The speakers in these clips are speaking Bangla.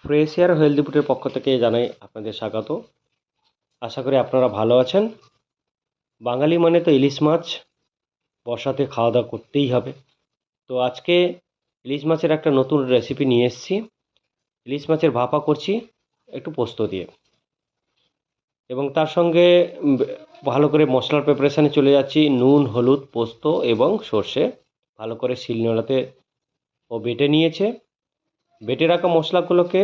ফ্রেশ এয়ার হেলদি ফুডের পক্ষ থেকে জানাই আপনাদের স্বাগত। আশা করি আপনারা ভালো আছেন। বাঙালি মানে তো ইলিশ মাছ, বর্ষাতে খাওয়া দাওয়া করতেই হবে। তো আজকে ইলিশ মাছের একটা নতুন রেসিপি নিয়ে এসেছি। ইলিশ মাছের ভাপা করছি একটু পোস্ত দিয়ে, এবং তার সঙ্গে ভালো করে মশলার প্রিপারেশানে চলে যাচ্ছি। নুন, হলুদ, পোস্ত এবং সর্ষে ভালো করে শিলনোড়াতে ও বেটে নিয়েছে। বেটে রাখা মশলাগুলোকে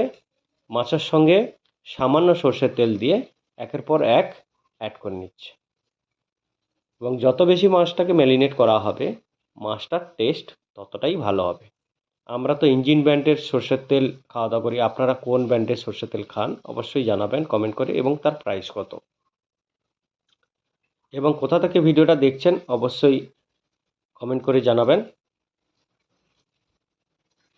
মাছের সঙ্গে সামান্য সর্ষের তেল দিয়ে একের পর এক অ্যাড করে নিচ্ছে, এবং যত বেশি মাছটাকে ম্যারিনেট করা হবে মাছটার টেস্ট ততটাই ভালো হবে। আমরা তো ইঞ্জিন ব্র্যান্ডের সর্ষের তেল খাওয়া দাওয়া করি। আপনারা কোন ব্র্যান্ডের সর্ষের তেল খান অবশ্যই জানাবেন কমেন্ট করে, এবং তার প্রাইস কত, এবং কোথা থেকে ভিডিওটা দেখছেন অবশ্যই কমেন্ট করে জানাবেন।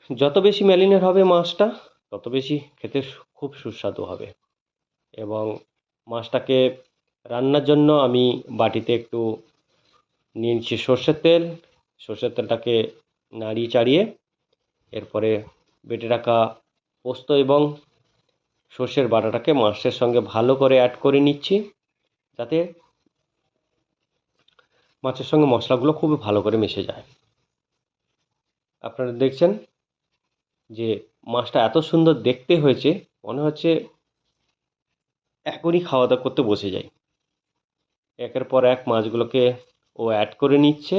যত বেশি ম্যারিনেট হবে মাছটা তত বেশি খেতে খুব সুস্বাদু হবে। এবং মাছটাকে রান্নার জন্য আমি বাটিতে একটু নিয়ে নিচ্ছি সর্ষের তেল। সর্ষের তেলটাকে নাড়িয়ে চাড়িয়ে এরপরে বেটে রাখা পোস্ত এবং সর্ষের বাটাটাকে মাছের সঙ্গে ভালো করে অ্যাড করে নিচ্ছি, যাতে মাছের সঙ্গে মশলাগুলো খুব ভালো করে মিশে যায়। আপনারা দেখছেন যে মাছটা এত সুন্দর দেখতে হয়েছে, মনে হচ্ছে এখনই খাওয়া দাওয়া করতে বসে যাই। একের পর এক মাছগুলোকে ও অ্যাড করে নিচ্ছে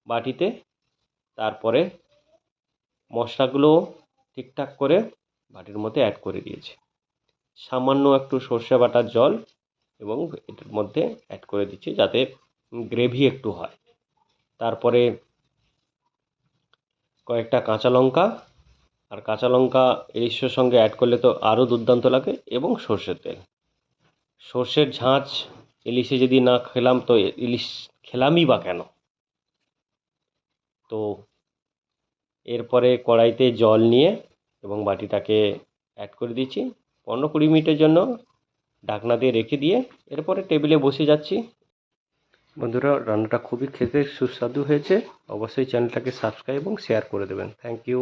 বাটিতে। তারপরে মশলাগুলো ঠিকঠাক করে বাটির মধ্যে অ্যাড করে দিয়েছে। সামান্য একটু সর্ষে বাটার জল এবং এটার মধ্যে অ্যাড করে দিচ্ছি যাতে গ্রেভি একটু হয়। তারপরে কয়েকটা কাঁচা লঙ্কা, আর কাঁচা লঙ্কা ইলিশের সঙ্গে অ্যাড করলে তো আরও দুর্দান্ত লাগে, এবং সর্ষের তেল। সর্ষের ঝাঁঝ ইলিশে যদি না খেলাম তো ইলিশ খেলামই বা কেন। তো এরপরে কড়াইতে জল নিয়ে এবং বাটিটাকে অ্যাড করে দিচ্ছি। 15-20 মিনিটের জন্য ঢাকনা দিয়ে রেখে দিয়ে এরপরে টেবিলে বসে যাচ্ছি। বন্ধুরা, রান্নাটা খুবই খেতে সুস্বাদু হয়েছে। অবশ্যই চ্যানেলটাকে সাবস্ক্রাইব এবং শেয়ার করে দেবেন। Thank you.